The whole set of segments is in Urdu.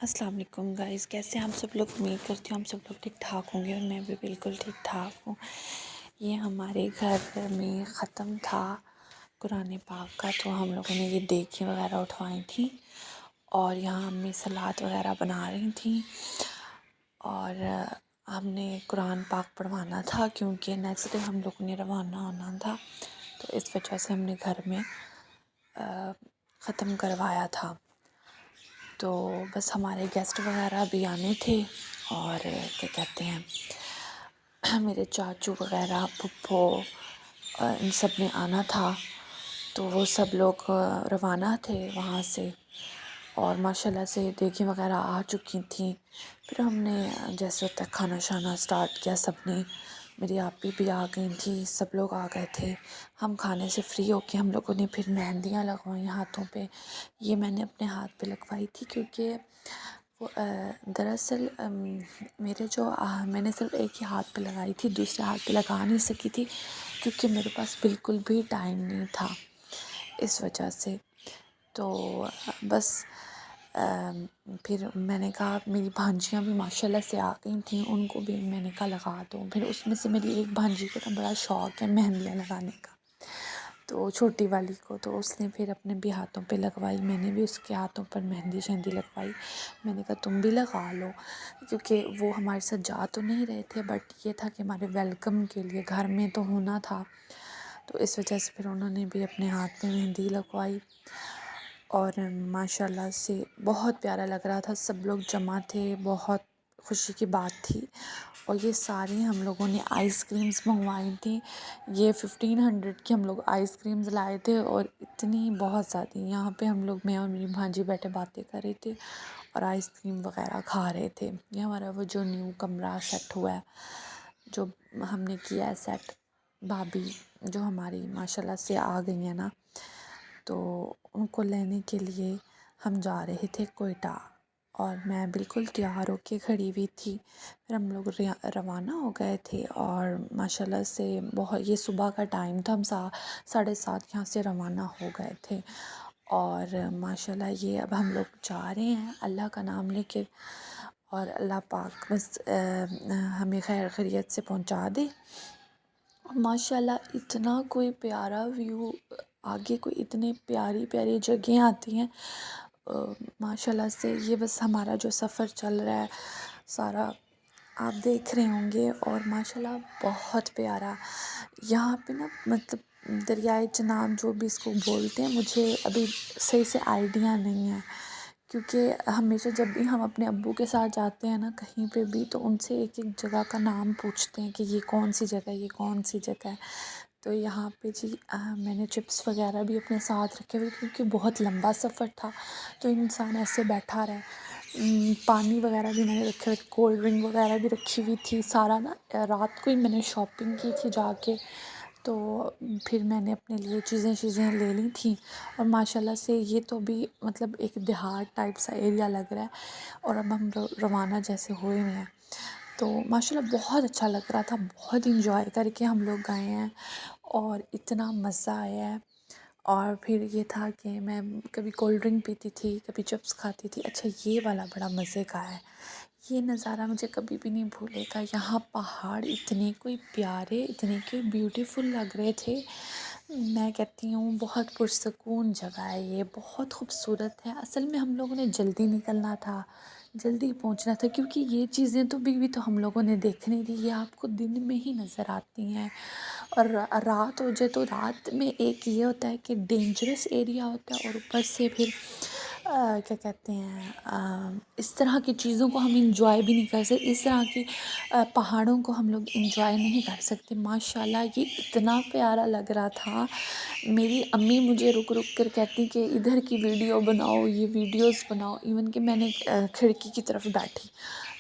السلام علیکم گائز، کیسے ہیں آپ سب لوگ؟ امید کرتی ہوں ہم سب لوگ ٹھیک ٹھاک ہوں گے اور میں بھی بالکل ٹھیک ٹھاک ہوں۔ یہ ہمارے گھر میں ختم تھا قرآن پاک کا، تو ہم لوگوں نے یہ دیگیں وغیرہ اٹھوائی تھیں اور یہاں امی سلاد وغیرہ بنا رہی تھیں اور ہم نے قرآن پاک پڑھوانا تھا کیونکہ نیکسٹ ڈے ہم لوگوں نے روانہ ہونا تھا، تو اس وجہ سے ہم نے گھر میں ختم کروایا تھا۔ تو بس ہمارے گیسٹ وغیرہ بھی آنے تھے اور کیا کہتے ہیں میرے چاچو وغیرہ پھپھو ان سب نے آنا تھا، تو وہ سب لوگ روانہ تھے وہاں سے اور ماشاءاللہ سے دیگیں وغیرہ آ چکی تھیں۔ پھر ہم نے جیسے ہوتا ہے کھانا شانا اسٹارٹ کیا، سب نے، میری آپی بھی آ گئی تھیں، سب لوگ آ گئے تھے۔ ہم کھانے سے فری ہو کے ہم لوگوں نے پھر مہندیاں لگوائیں ہاتھوں پہ۔ یہ میں نے اپنے ہاتھ پہ لگوائی تھی کیونکہ وہ دراصل میں نے صرف ایک ہی ہاتھ پہ لگائی تھی، دوسرے ہاتھ پہ لگا نہیں سکی تھی کیونکہ میرے پاس بالکل بھی ٹائم نہیں تھا اس وجہ سے۔ تو بس پھر میں نے کہا، میری بھانجیاں بھی ماشاءاللہ سے آ گئی تھیں، ان کو بھی میں نے کہا لگا دو۔ پھر اس میں سے میری ایک بھانجی کو نا بڑا شوق ہے مہندیاں لگانے کا، تو چھوٹی والی کو، تو اس نے پھر اپنے بھی ہاتھوں پہ لگوائی، میں نے بھی اس کے ہاتھوں پر مہندی شہندی لگوائی۔ میں نے کہا تم بھی لگا لو، کیونکہ وہ ہمارے ساتھ جا تو نہیں رہے تھے بٹ یہ تھا کہ ہمارے ویلکم کے لیے گھر میں تو ہونا تھا، تو اس وجہ سے پھر انہوں نے بھی اپنے ہاتھ میں مہندی لگوائی اور ماشاءاللہ سے بہت پیارا لگ رہا تھا۔ سب لوگ جمع تھے، بہت خوشی کی بات تھی۔ اور یہ ساری ہم لوگوں نے آئس کریمز منگوائی تھیں، یہ 1500 کی ہم لوگ آئس کریمز لائے تھے اور اتنی بہت زیادہ، یہاں پہ ہم لوگ، میں اور میری بھانجی بیٹھے باتیں کر رہے تھے اور آئس کریم وغیرہ کھا رہے تھے۔ یہ ہمارا وہ جو نیو کمرہ سیٹ ہوا ہے، جو ہم نے کیا ہے سیٹ، بھابھی جو ہماری ماشاءاللہ سے آ گئی ہیں نا، تو ان کو لینے کے لیے ہم جا رہے تھے کوئٹہ اور میں بالکل تیار ہو کے کھڑی ہوئی تھی۔ پھر ہم لوگ روانہ ہو گئے تھے اور ماشاءاللہ سے یہ صبح کا ٹائم تھا، ہم 7:30 یہاں سے روانہ ہو گئے تھے اور ماشاءاللہ یہ اب ہم لوگ جا رہے ہیں اللہ کا نام لے کے، اور اللہ پاک بس ہمیں خیر خیریت سے پہنچا دے۔ ماشاءاللہ اتنا کوئی پیارا ویو، آگے کوئی اتنے پیاری پیاری جگہیں آتی ہیں ماشاءاللہ سے۔ یہ بس ہمارا جو سفر چل رہا ہے سارا آپ دیکھ رہے ہوں گے، اور ماشاءاللہ بہت پیارا یہاں پہ نا، مطلب دریائے چناب جو بھی اس کو بولتے ہیں، مجھے ابھی صحیح سے آئیڈیا نہیں ہے کیونکہ ہمیشہ جب بھی ہم اپنے ابو کے ساتھ جاتے ہیں نا کہیں پہ بھی، تو ان سے ایک ایک جگہ کا نام پوچھتے ہیں کہ یہ کون سی جگہ ہے، یہ کون سی جگہ ہے۔ تو یہاں پہ جی میں نے چپس وغیرہ بھی اپنے ساتھ رکھے ہوئے کیونکہ بہت لمبا سفر تھا، تو انسان ایسے بیٹھا رہے۔ پانی وغیرہ بھی میں نے رکھے ہوئے، کولڈ ڈرنک وغیرہ بھی رکھی ہوئی تھی، سارا نا رات کو ہی میں نے شاپنگ کی تھی جا کے، تو پھر میں نے اپنے لیے چیزیں لے لی تھیں۔ اور ماشاءاللہ سے یہ تو بھی مطلب ایک دیہات ٹائپ سا ایریا لگ رہا ہے، اور اب ہم روانہ جیسے ہوئے ہوئے ہیں، تو ماشاءاللہ بہت اچھا لگ رہا تھا، بہت انجوائے کر کے ہم لوگ گئے ہیں اور اتنا مزہ آیا ہے۔ اور پھر یہ تھا کہ میں کبھی کولڈ ڈرنک پیتی تھی، کبھی چپس کھاتی تھی، اچھا یہ والا بڑا مزے کا ہے، یہ نظارہ مجھے کبھی بھی نہیں بھولے گا۔ یہاں پہاڑ اتنے کوئی پیارے، اتنے کوئی بیوٹیفل لگ رہے تھے، میں کہتی ہوں بہت پرسکون جگہ ہے یہ، بہت خوبصورت ہے۔ اصل میں ہم لوگوں نے جلدی نکلنا تھا، جلدی پہنچنا تھا کیونکہ یہ چیزیں تو بھی تو ہم لوگوں نے دیکھنی تھی، یہ آپ کو دن میں ہی نظر آتی ہیں، اور رات ہو جائے تو رات میں ایک یہ ہوتا ہے کہ ڈینجرس ایریا ہوتا ہے، اور اوپر سے پھر کیا کہتے ہیں اس طرح کی چیزوں کو ہم انجوائے بھی نہیں کر سکتے، اس طرح کی پہاڑوں کو ہم لوگ انجوائے نہیں کر سکتے۔ ماشاءاللہ یہ اتنا پیارا لگ رہا تھا، میری امی مجھے رک رک کر کہتی کہ ادھر کی ویڈیو بناؤ، یہ ویڈیوز بناؤ، ایون کہ میں نے کھڑکی کی طرف بیٹھی،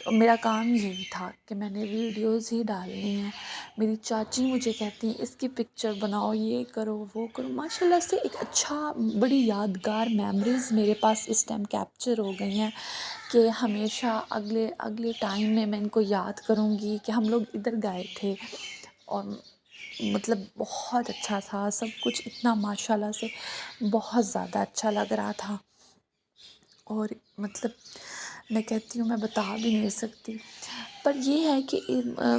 میرا کام یہی تھا کہ میں نے ویڈیوز ہی ڈالنی ہیں۔ میری چاچی مجھے کہتی ہیں اس کی پکچر بناؤ، یہ کرو وہ کرو، ماشاءاللہ سے ایک اچھا بڑی یادگار میموریز میرے پاس اس ٹائم کیپچر ہو گئی ہیں کہ ہمیشہ اگلے ٹائم میں ان کو یاد کروں گی کہ ہم لوگ ادھر گئے تھے، اور مطلب بہت اچھا تھا سب کچھ، اتنا ماشاءاللہ سے بہت زیادہ اچھا لگ رہا تھا۔ اور مطلب میں کہتی ہوں میں بتا بھی نہیں سکتی. پر یہ ہے کہ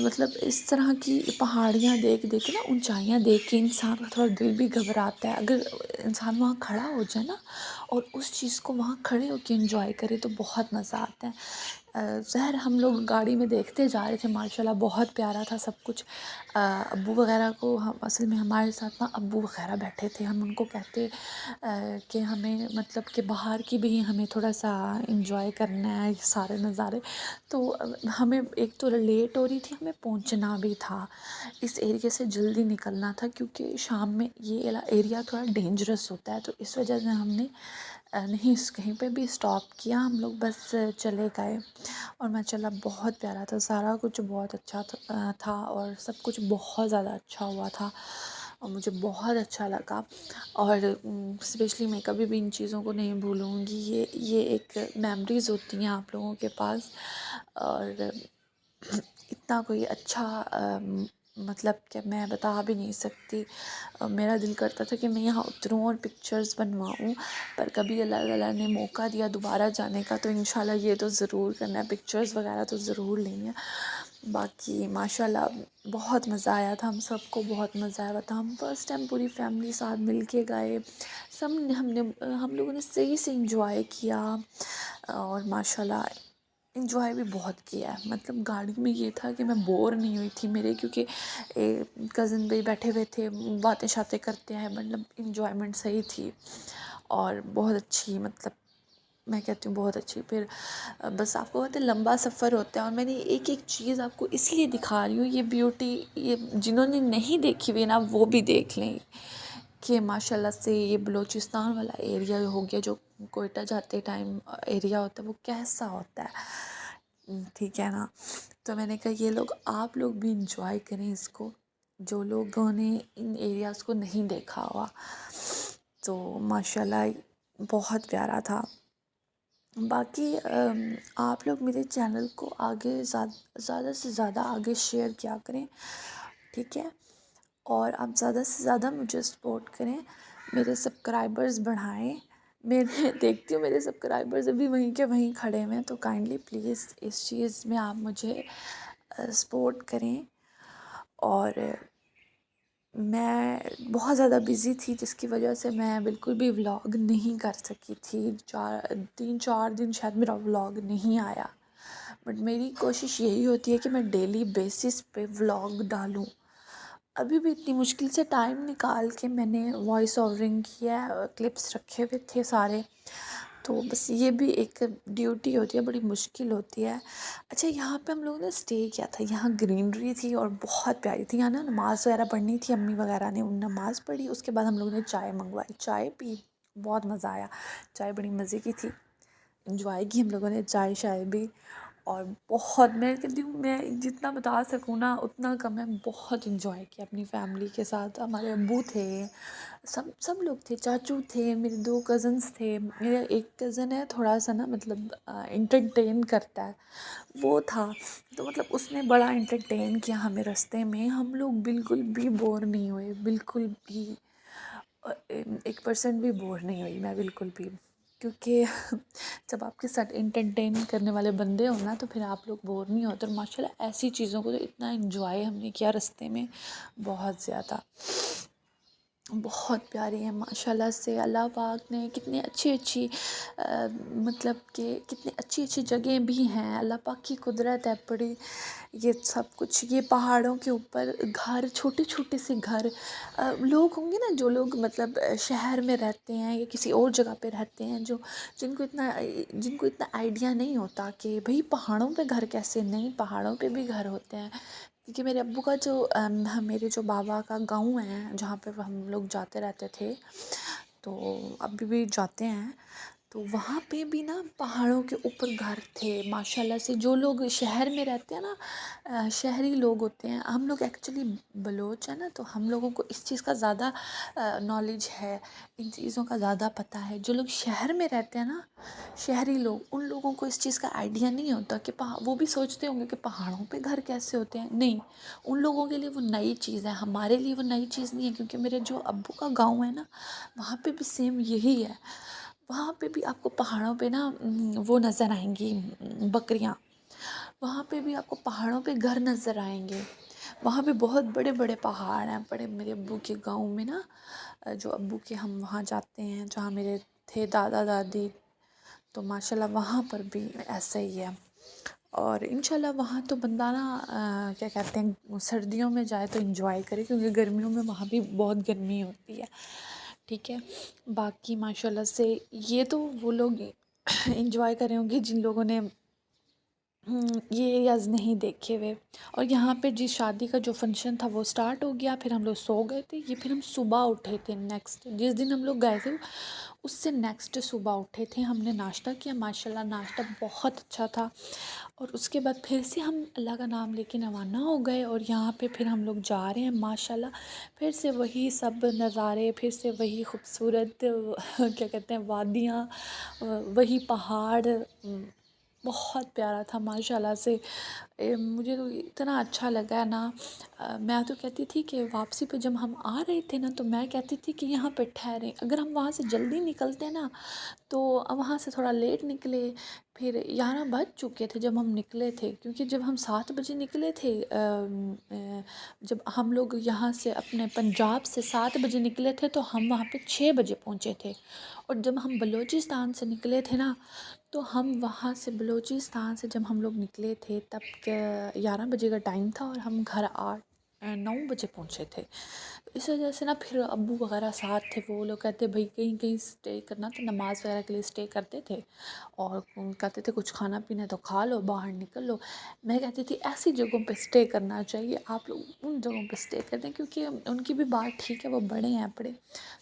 مطلب اس طرح کی پہاڑیاں دیکھ دیکھ کے نا، اونچائیاں دیکھ کے انسان کا تھوڑا دل بھی گھبراتا ہے. اگر انسان وہاں کھڑا ہو جائے نا اور اس چیز کو وہاں کھڑے ہو کے انجوائے کرے تو بہت مزہ آتا ہے. ظاہر ہم لوگ گاڑی میں دیکھتے جا رہے تھے، ماشاء اللہ بہت پیارا تھا سب کچھ. ابو وغیرہ کو اصل میں ہمارے ساتھ نا ابو وغیرہ بیٹھے تھے. ہم ان کو کہتے کہ ہمیں مطلب کہ باہر کی بھی ہمیں تھوڑا سا انجوائے کرنا ہے یہ سارے نظارے. تو ہمیں ایک تو لیٹ ہو رہی تھی، ہمیں پہنچنا بھی تھا، اس ایریے سے جلدی نکلنا تھا کیونکہ شام میں یہ ایریا تھوڑا ڈینجرس ہوتا ہے. تو اس وجہ سے ہم نے نہیں کہیں پہ بھی اسٹاپ کیا، ہم لوگ بس چلے گئے. اور ماشاء اللہ بہت پیارا تھا، سارا کچھ بہت اچھا تھا اور سب کچھ بہت زیادہ اچھا ہوا تھا اور مجھے بہت اچھا لگا. اور اسپیشلی میں کبھی بھی ان چیزوں کو نہیں بھولوں گی. یہ ایک میموریز ہوتی ہیں آپ لوگوں کے پاس. اور اتنا کوئی اچھا مطلب کہ میں بتا بھی نہیں سکتی. میرا دل کرتا تھا کہ میں یہاں اتروں اور پکچرز بنواؤں، پر کبھی اللہ تعالیٰ نے موقع دیا دوبارہ جانے کا تو انشاءاللہ یہ تو ضرور کرنا ہے، پکچرز وغیرہ تو ضرور لینی ہے. باقی ماشاء اللہ بہت مزہ آیا تھا، ہم سب کو بہت مزہ آیا تھا. ہم فرسٹ ٹائم پوری فیملی ساتھ مل کے گئے، ہم لوگوں نے صحیح سے انجوائے کیا. اور ماشاء اللہ انجوائے بھی بہت کیا ہے. مطلب گاڑی میں یہ تھا کہ میں بور نہیں ہوئی تھی میرے، کیونکہ کزن بھی بیٹھے ہوئے تھے، باتیں شاتیں کرتے ہیں، مطلب انجوائمنٹ صحیح تھی اور بہت اچھی. مطلب میں کہتی ہوں بہت اچھی. پھر بس آپ کو پتہ ہے لمبا سفر ہوتا ہے اور میں نے ایک ایک چیز آپ کو اس لیے دکھا رہی ہوں، یہ بیوٹی یہ جنہوں نے نہیں دیکھی ہوئی نا وہ بھی دیکھ لیں کہ ماشاء اللہ سے یہ بلوچستان والا ایریا ہو گیا جو کوئٹہ جاتے ٹائم ایریا ہوتا ہے وہ کیسا ہوتا ہے. ٹھیک ہے نا. تو میں نے کہا یہ آپ لوگ بھی انجوائے کریں اس کو، جو لوگوں نے ان ایریاز کو نہیں دیکھا ہوا. تو ماشاء اللہ بہت پیارا تھا. باقی آپ لوگ میرے چینل کو آگے زیادہ سے زیادہ آگے شیئر کیا کریں، ٹھیک ہے. اور آپ زیادہ سے زیادہ مجھے سپورٹ کریں، میرے سبسکرائبرز بڑھائیں. میں دیکھتی ہوں میرے سبسکرائبرز ابھی وہیں کے وہیں کھڑے ہوئے ہیں، تو کائنڈلی پلیز اس چیز میں آپ مجھے سپورٹ کریں. اور میں بہت زیادہ بزی تھی جس کی وجہ سے میں بالکل بھی ولاگ نہیں کر سکی تھی. 3-4 دن شاید میرا ولاگ نہیں آیا، بٹ میری کوشش یہی ہوتی ہے کہ میں ڈیلی بیسس پہ ولاگ ڈالوں. ابھی بھی اتنی مشکل سے ٹائم نکال کے میں نے وائس اوورنگ کیا ہے، کلپس رکھے ہوئے تھے سارے. تو بس یہ بھی ایک ڈیوٹی ہوتی ہے، بڑی مشکل ہوتی ہے. اچھا یہاں پہ ہم لوگوں نے اسٹے کیا تھا، یہاں گرینری تھی اور بہت پیاری تھی. یہاں نا نماز وغیرہ پڑھنی تھی، امی وغیرہ نے نماز پڑھی، اس کے بعد ہم لوگوں نے چائے منگوائی، چائے پی، بہت مزہ آیا. چائے بڑی مزے کی تھی، انجوائے کی ہم لوگوں نے چائے شائے بھی. اور بہت میں کہتی ہوں میں جتنا بتا سکوں نا اتنا کم ہے. بہت انجوائے کیا اپنی فیملی کے ساتھ. ہمارے ابو تھے، سب لوگ تھے، چاچو تھے، میرے 2 کزنس تھے. میرا ایک کزن ہے تھوڑا سا نا مطلب انٹرٹین کرتا ہے، وہ تھا. تو مطلب اس نے بڑا انٹرٹین کیا ہمیں رستے میں. ہم لوگ بالکل بھی بور نہیں ہوئے، بالکل بھی 1% بھی بور نہیں ہوئی میں بالکل بھی. کیونکہ جب آپ کے ساتھ انٹرٹین کرنے والے بندے ہوں نا تو پھر آپ لوگ بور نہیں ہوتے. اور ماشاء اللہ ایسی چیزوں کو تو اتنا انجوائے ہم نے کیا رستے میں، بہت زیادہ. بہت پیاری ہے ماشاء اللہ سے. اللہ پاک نے کتنی اچھی مطلب کہ کتنی اچھی جگہیں بھی ہیں. اللہ پاک کی قدرت ہے بڑی. یہ سب کچھ یہ پہاڑوں کے اوپر گھر، چھوٹے چھوٹے سے گھر. لوگ ہوں گے نا جو لوگ مطلب شہر میں رہتے ہیں یا کسی اور جگہ پہ رہتے ہیں، جن کو اتنا آئیڈیا نہیں ہوتا کہ بھئی پہاڑوں پہ گھر کیسے. نہیں، پہاڑوں پہ بھی گھر ہوتے ہیں. کیونکہ میرے ابو کا میرے جو بابا کا گاؤں ہے جہاں پہ ہم لوگ جاتے رہتے تھے، تو ابھی بھی جاتے ہیں، تو وہاں پہ بھی نا پہاڑوں کے اوپر گھر تھے ماشاء اللہ سے. جو لوگ شہر میں رہتے ہیں نا، شہری لوگ ہوتے ہیں. ہم لوگ ایکچولی بلوچ ہیں نا، تو ہم لوگوں کو اس چیز کا زیادہ نالج ہے، ان چیزوں کا زیادہ پتہ ہے. جو لوگ شہر میں رہتے ہیں نا، شہری لوگ، ان لوگوں کو اس چیز کا آئیڈیا نہیں ہوتا کہ وہ بھی سوچتے ہوں گے کہ پہاڑوں پہ گھر کیسے ہوتے ہیں. نہیں، ان لوگوں کے لیے وہ نئی چیز ہے، ہمارے لیے وہ نئی چیز نہیں ہے. کیونکہ میرے جو ابو کا گاؤں ہے نا، وہاں پہ بھی سیم یہی ہے. وہاں پہ بھی آپ کو پہاڑوں پہ نا وہ نظر آئیں گی بکریاں، وہاں پہ بھی آپ کو پہاڑوں پہ گھر نظر آئیں گے، وہاں پہ بہت بڑے بڑے پہاڑ ہیں، بڑے میرے ابو کے گاؤں میں نا، جو ابو کے ہم وہاں جاتے ہیں جہاں میرے تھے دادا دادی، تو ماشاء اللہ وہاں پر بھی ایسا ہی ہے۔ اور انشاء اللہ وہاں تو بندہ نا کیا کہتے ہیں سردیوں میں جائے تو انجوائے کرے، کیونکہ گرمیوں میں وہاں بھی بہت گرمی ہوتی ہے، ٹھیک ہے۔ باقی ماشاء اللہ سے یہ تو وہ لوگ انجوائے کرے ہوں گے جن لوگوں نے یہ ایریاز نہیں دیکھے ہوئے۔ اور یہاں پہ جس شادی کا جو فنکشن تھا وہ اسٹارٹ ہو گیا، پھر ہم لوگ سو گئے تھے، یہ پھر ہم صبح اٹھے تھے، نیکسٹ جس دن ہم لوگ گئے تھے اس سے نیکسٹ صبح اٹھے تھے، ہم نے ناشتہ کیا، ماشاء اللہ ناشتہ بہت اچھا تھا، اور اس کے بعد پھر سے ہم اللہ کا نام لے کے روانہ ہو گئے، اور یہاں پہ پھر ہم لوگ جا رہے ہیں ماشاء اللہ، پھر سے وہی سب نظارے، پھر سے وہی خوبصورت کیا کہتے ہیں وادیاں، وہی پہاڑ، بہت پیارا تھا ماشاء اللہ سے۔ مجھے تو اتنا اچھا لگا ہے نا، میں تو کہتی تھی کہ واپسی پہ جب ہم آ رہے تھے نا تو میں کہتی تھی کہ یہاں پہ ٹھہریں، اگر ہم وہاں سے جلدی نکلتے نا تو وہاں سے تھوڑا لیٹ نکلے، پھر 11 بج چکے تھے جب ہم نکلے تھے، کیونکہ جب ہم 7 بجے نکلے تھے، جب ہم لوگ یہاں سے اپنے پنجاب سے 7 بجے نکلے تھے تو ہم وہاں پہ 6 بجے پہنچے تھے، اور جب ہم بلوچستان سے نکلے تھے نا تو ہم وہاں سے بلوچستان سے جب ہم لوگ نکلے تھے تب 11 بجے کا ٹائم تھا، اور ہم گھر 9 بجے پہنچے تھے، اس وجہ سے نا پھر ابو وغیرہ ساتھ تھے، وہ لوگ کہتے بھائی کہیں کہیں اسٹے کرنا تو نماز وغیرہ کے لیے اسٹے کرتے تھے، اور کہتے تھے کچھ کھانا پینا تو کھا لو، باہر نکل لو، میں کہتی تھی ایسی جگہوں پہ اسٹے کرنا چاہیے، آپ لوگ ان جگہوں پہ اسٹے کرتے ہیں، کیونکہ ان کی بھی بات ٹھیک ہے، وہ بڑے ہیں بڑے،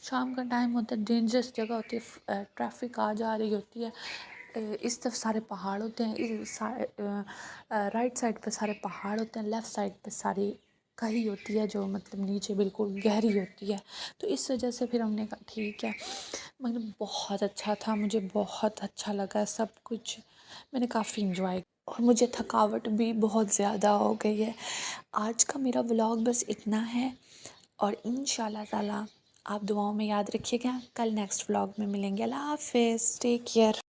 شام کا ٹائم ہوتا ہے، ڈینجرس جگہ ہوتی ہے، ٹریفک آ جا رہی ہوتی ہے، اس طرف سارے پہاڑ ہوتے ہیں، رائٹ سائڈ پہ سارے پہاڑ ہوتے ہیں، لیفٹ سائڈ پہ ساری کھائی ہوتی ہے جو مطلب نیچے بالکل گہری ہوتی ہے، تو اس وجہ سے پھر ہم نے کہا ٹھیک ہے، مگر بہت اچھا تھا، مجھے بہت اچھا لگا سب کچھ، میں نے کافی انجوائے، اور مجھے تھکاوٹ بھی بہت زیادہ ہو گئی ہے۔ آج کا میرا ولاگ بس اتنا ہے، اور ان شاء اللہ تعالیٰ آپ دعاؤں میں یاد رکھیے گا، کل نیکسٹ ولاگ میں ملیں گے، اللہ حافظ، ٹیک کیئر۔